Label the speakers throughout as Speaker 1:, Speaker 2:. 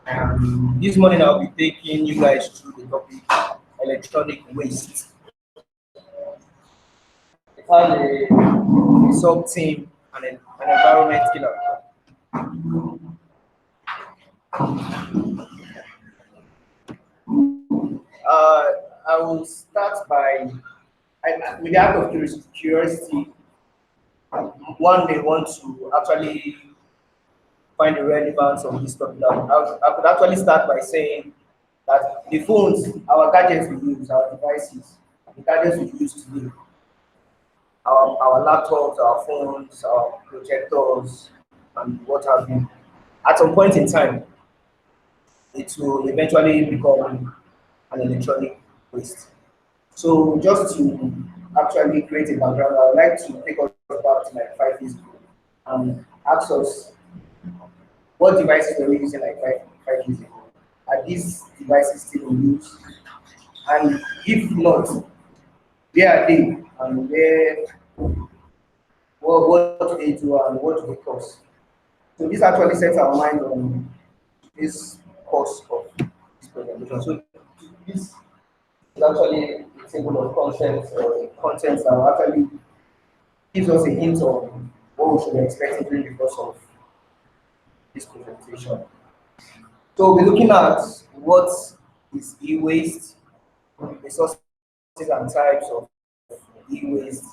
Speaker 1: This morning I'll be taking you guys through the topic electronic waste. It has a sub team and an environment killer. Uh, I will start by, with the act of curiosity, one may want to actually find the relevance of this topic. I could actually start by saying that the phones, our gadgets we use, our devices, the gadgets we use today, our laptops, our phones, our projectors, and what have you, at some point in time, it will eventually become an electronic waste. So just to actually create a background, I would like to take us back to like 5 years ago and ask us what devices were we using like five years ago? Are these devices still in use? And if not, where are they? And what do they do and what do they cost? So this actually sets our mind on this cost of this presentation. So this is actually a table of contents that will actually gives us a hint of what we should be expecting during the course of this presentation. So we're looking at what is e-waste, the sources and types of e-waste,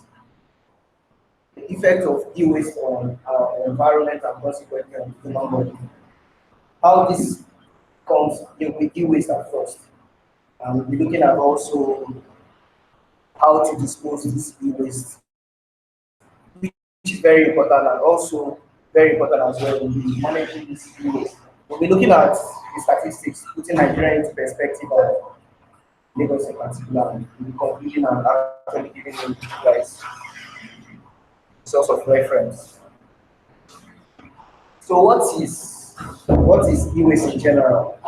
Speaker 1: the effect of e-waste on our environment and consequently on the human body, how this comes with e-waste at first. And we'll be looking at also how to dispose this e-waste, which is very important and also very important as well in the managing this e-waste. We'll be looking at the statistics, putting Nigeria into perspective of Lagos in particular, and we'll be concluding and actually giving you guys a source of reference. So what is e-waste in general?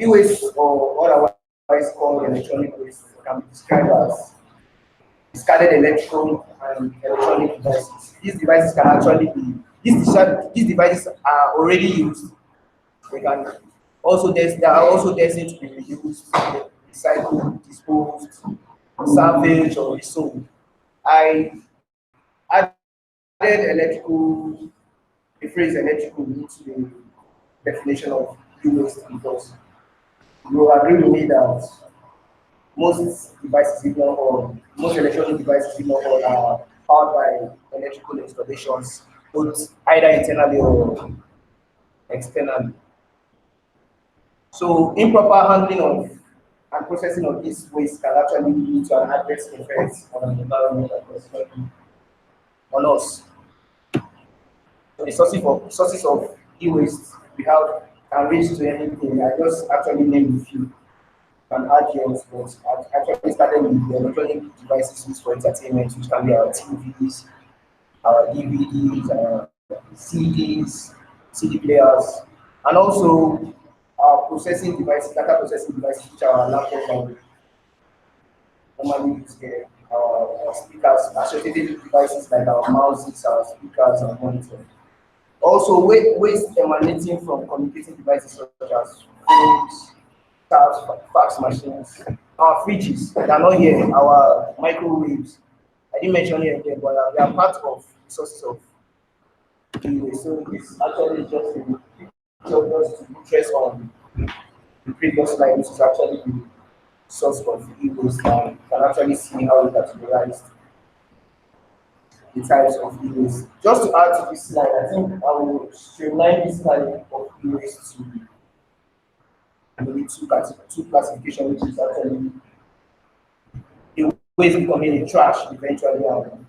Speaker 1: E-waste, or otherwise called electronic waste, can be described as discarded electron and electronic devices. These devices can actually be these devices are already used. They can also they are also destined to be reused, recycled, disposed, salvaged, or resold. I added electrical the phrase electrical into the definition of e-waste because you will agree with me that most devices, if not all, most electronic devices, if not all, are powered by electrical installations, both either internally or externally. So improper handling of and processing of this waste can actually lead to an adverse effect on the environment and consequently on us. So the sources of e-waste we have can range to anything. I just actually named a few. Can add yours, but I've actually started with the electronic devices used for entertainment, which can be our TVs, our DVDs, CDs, CD players, and also our processing devices, data processing devices, which are our laptops and normally use here, our speakers, associated devices like our mouses, our speakers, and monitors. Also, waste emanating from communicating devices such as phones, tabs, fax machines, our fridges that are not here, our microwaves. I didn't mention here again, but they are part of sources of e-waste. So this actually is just a picture of us to interest on the previous slide, which is actually the source of e-waste. Now you can actually see how we categorize the types of e-waste. Just to add to this slide, I think I will streamline this slide of e-waste to maybe two classification, which is actually the waste becoming a trash eventually and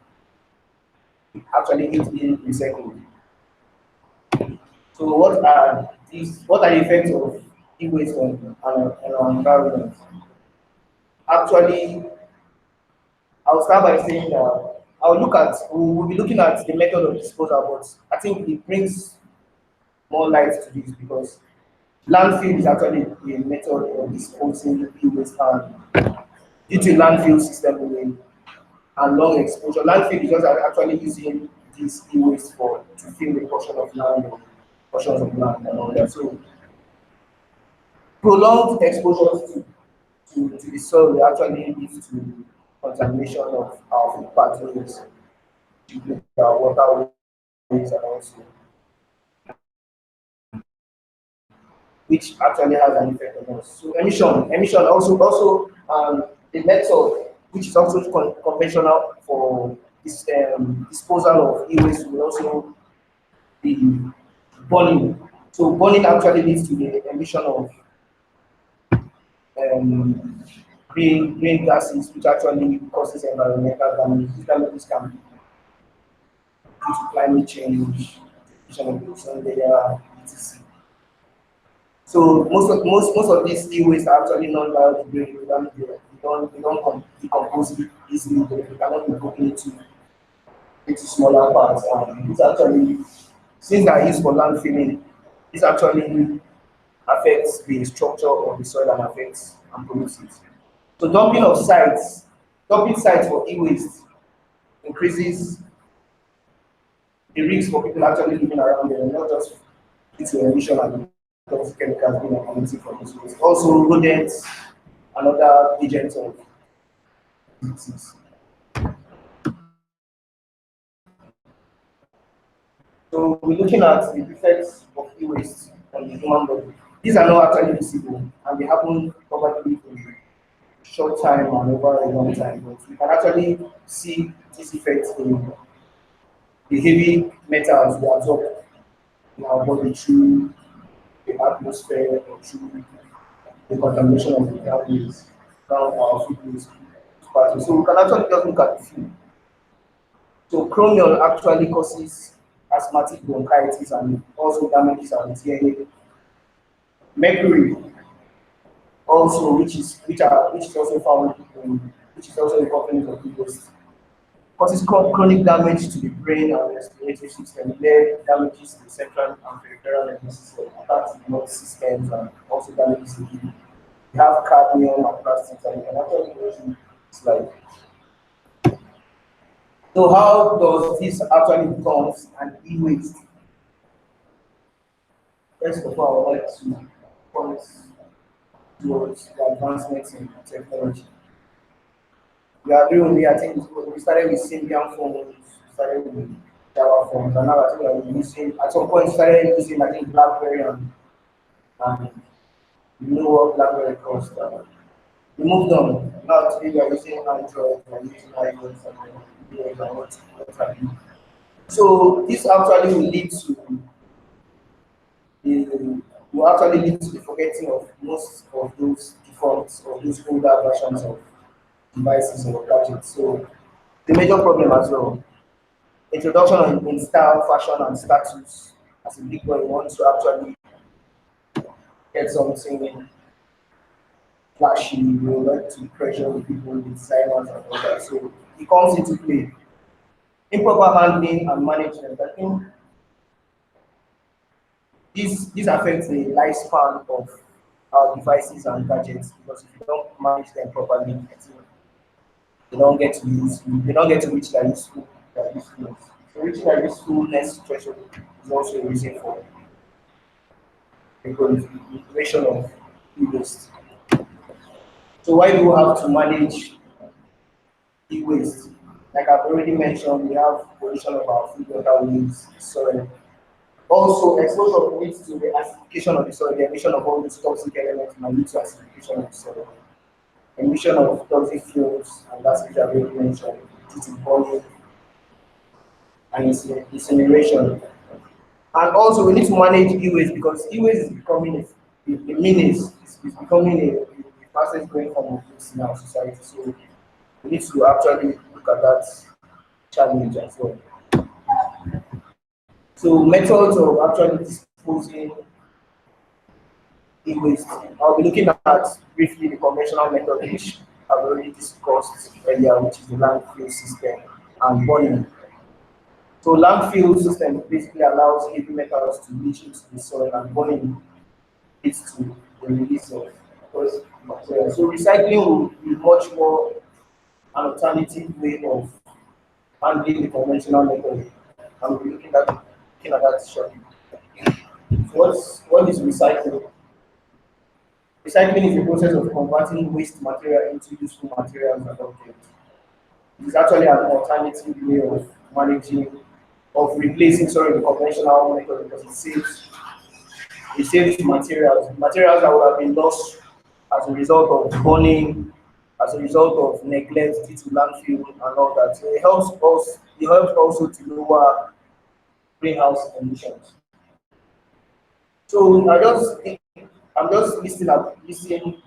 Speaker 1: actually it being recycled. So what are the effects of e-waste on our environment? Actually, I'll start by saying that we'll be looking at the method of disposal, but I think it brings more light to this because landfill is actually a method of disposing e-waste and due to landfill system and long exposure. Landfill is just actually using this e-waste for to fill a portion of land or portions of land and all that. So Prolonged exposure to the soil will actually lead to contamination of our food pathways, our waterways, and also which actually has an effect on us. So emission the method which is also conventional for this disposal of e-waste will also be burning. So burning actually leads to the emission of um, green gases, which actually causes environmental damage. These damages can be due to climate change, pollution of the ozone layer, etc. So most of these e-waste are actually non-biodegradable. They don't decompose easily. They cannot be broken into smaller parts. This actually, since they are used for landfilling, this actually affects the structure of the soil and affects and pollutes it. So dumping sites for e-waste increases the risk for people actually living around there, not just due to emission and toxic chemicals being emitted from this waste. Also rodents and other agents of disease. So we're looking at the effects of e-waste on the human body. These are not actually visible and they happen probably in short time and over a long time. But we can actually see these effects in the heavy metals we absorb in our body through the atmosphere or through the contamination of the airways around our food waste. So we can actually just look at the few. So chromium actually causes asthmatic bronchitis and also damages our DNA. Mercury also, which is also found in which is also important for people, causes chronic damage to the brain and respiratory system. Lead damages the central and peripheral nervous system, attacks the blood systems, and also damages the kidney. We have cadmium and plastics, and you can actually go through slide. So how does this actually becomes an e-waste? First of all, I would like to point towards the advancements in technology. We are doing, I think we started with Symbian phones, we started with Java phones, and now I think we are using, at some point, we started using, I think, BlackBerry, and you know what BlackBerry cost. We moved on. Now today we are using Android, we are using iPhones, and what have you. So this actually will actually lead to the forgetting of most of those defaults or those older versions of devices or gadgets. So the major problem as well. Introduction in style, fashion, and status. As a big boy, you want to actually get something flashy, you like to pressure the people, the designers, and all that. So it comes into play. Improper handling and management. I think this affects the lifespan of our devices and gadgets because if you don't manage them properly, I think they don't get to reach their usefulness. So reaching their usefulness threshold is also a reason for the proliferation of e-waste. So why do we have to manage e-waste? Like I've already mentioned, we have pollution of our food, waterways, soil. Also, exposure leads to the acidification of the soil, the emission of all these toxic elements might lead to acidification of the soil. Emission of toxic fuels and gases which I've already mentioned, due to burning and incineration. And also, we need to manage e-waste because e-waste is becoming the menace, is becoming a fastest growing form of waste in our society. So we need to actually look at that challenge as well. So methods of actually disposing e-waste. I'll be looking at briefly the conventional method which I've already discussed earlier, which is the landfill system and burning. So landfill system basically allows heavy metals to leach into the soil and burning leads to the release of those materials. So recycling will be much more an alternative way of handling the conventional method. And we'll be looking at that shortly. So what is recycling? Recycling is a process of converting waste material into useful materials and objects. It is actually an alternative way of managing, of replacing, sorry, the conventional method because it saves materials that would have been lost as a result of burning, as a result of neglect due to landfill and all that. So it helps also to lower greenhouse emissions. So I'm just listing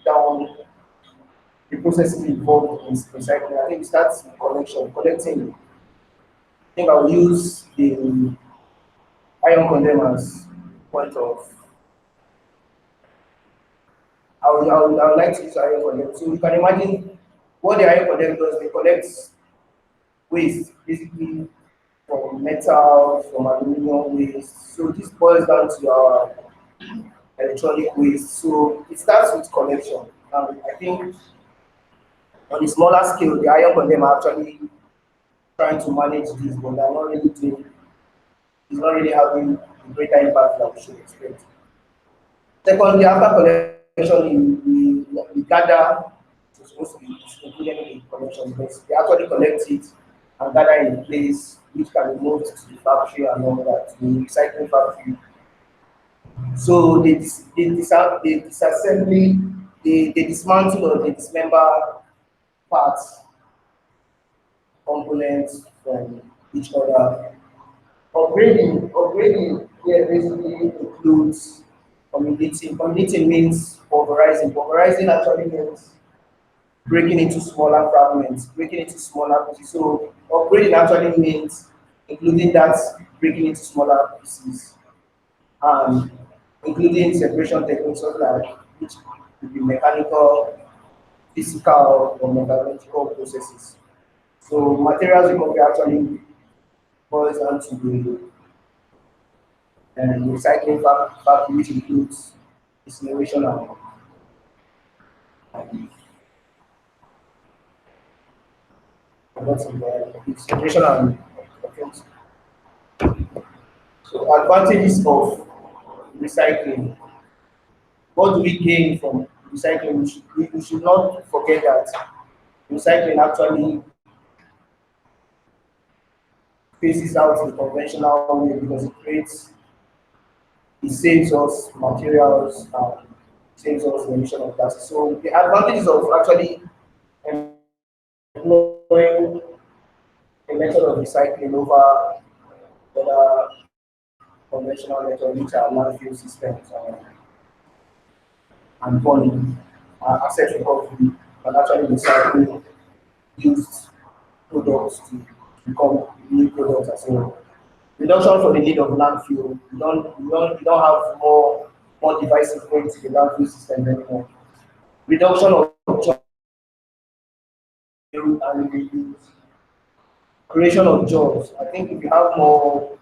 Speaker 1: down the processes involved in recycling. I think it starts with collecting. I think I will use the iron condemners point of. I would like to use iron condemn. So you can imagine what the iron condemn does. They collect waste, basically from metal, from aluminum waste. So this boils down to our electronic waste. So it starts with collection. I think on a smaller scale, the iron condemn are actually trying to manage this, but they're not really doing. It's not really having the greater impact that we should expect. Secondly, after collection, we gather. It's supposed to be included in the collection, but they actually collect it and gather in a place which can be moved to the factory and all that, the recycling factory. So they disassembly, they dismantle or they dismember parts, components from each other. Upgrading here basically includes communicating. Communicating means pulverizing. Pulverizing actually means breaking into smaller fragments, breaking into smaller pieces. So upgrading actually means including that breaking into smaller pieces and including separation techniques such like which could be mechanical, physical, or metallurgical processes. So materials recovery actually boils down to the recycling factory, which includes incineration and what's in there, incineration and okay. So advantages of recycling. What do we gain from recycling? We should not forget that recycling actually phases out the conventional way because it saves us materials and saves us the emission of gases. So the advantages of actually employing a method of recycling over other conventional methods, which are landfill systems and burning, asset recovery, and actually recycling used products to become new products as well. Reduction for the need of landfill. You don't have more devices going to the landfill system anymore. Reduction of jobs and reuse. Creation of jobs. I think if you have more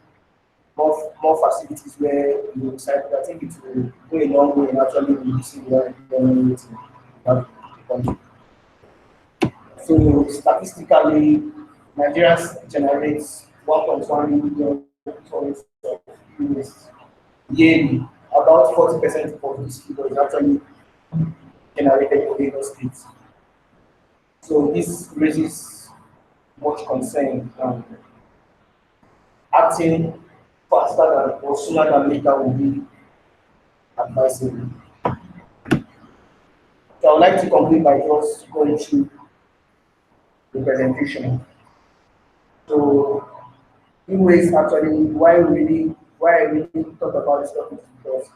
Speaker 1: facilities where you recycle, I think it will go a long way in actually reducing the environment in the country. So statistically, Nigeria generates 1.1 million tons of waste yearly. About 40% of this figure is actually generated in Lagos State. So this raises much concern. Acting faster than or sooner than later will be advisable. So I would like to conclude by just going through the presentation. So e-waste actually why I really talk about this topic is because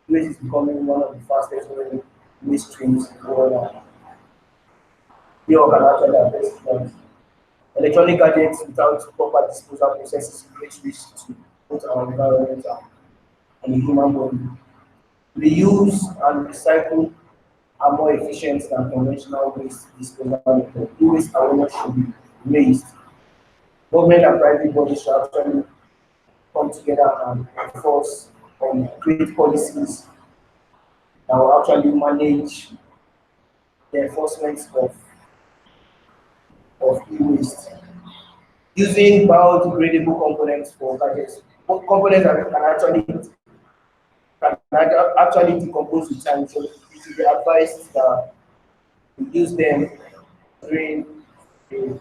Speaker 1: waste is becoming one of the fastest growing waste streams in the world. Here can actually address that. Electronic gadgets without proper disposal processes create risk to both our environment and the human body. Reuse and recycle are more efficient than conventional waste disposal methods. E-waste awareness should be raised. Government and private bodies should actually come together and enforce and create policies that will actually manage the enforcement of e-waste using biodegradable components for gadgets. Components that can actually decompose with time. So should be advised that we use them during the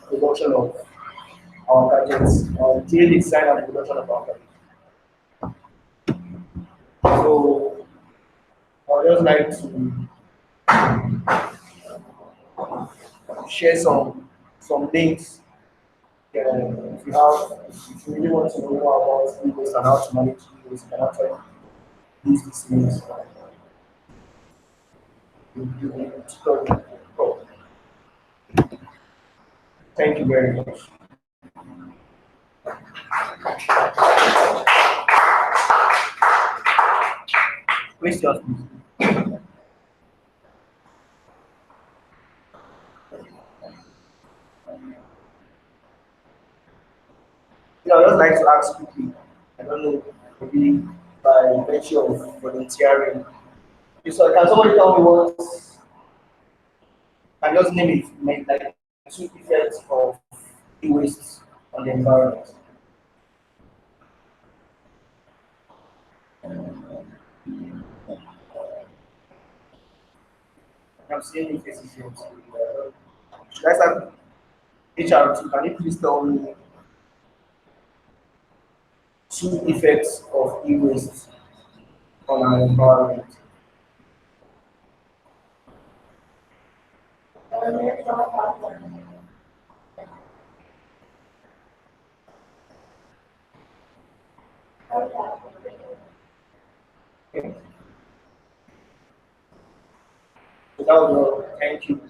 Speaker 1: production of our gadgets, or during the design and production of our gadgets. So I would just like to share some links. If you have, if you really want to know more about e-waste and how to manage e-waste, you can actually use these links. You study. Oh, thank you very much. Questions, please. I would just like to ask quickly. I don't know, maybe by virtue of volunteering. So can somebody tell me what? Can just name it, like two effects of e-waste on the environment. I'm seeing the faces here. Should I start HR2? Can you please tell me two effects of e-waste on our environment? Okay. So that was all. Thank you.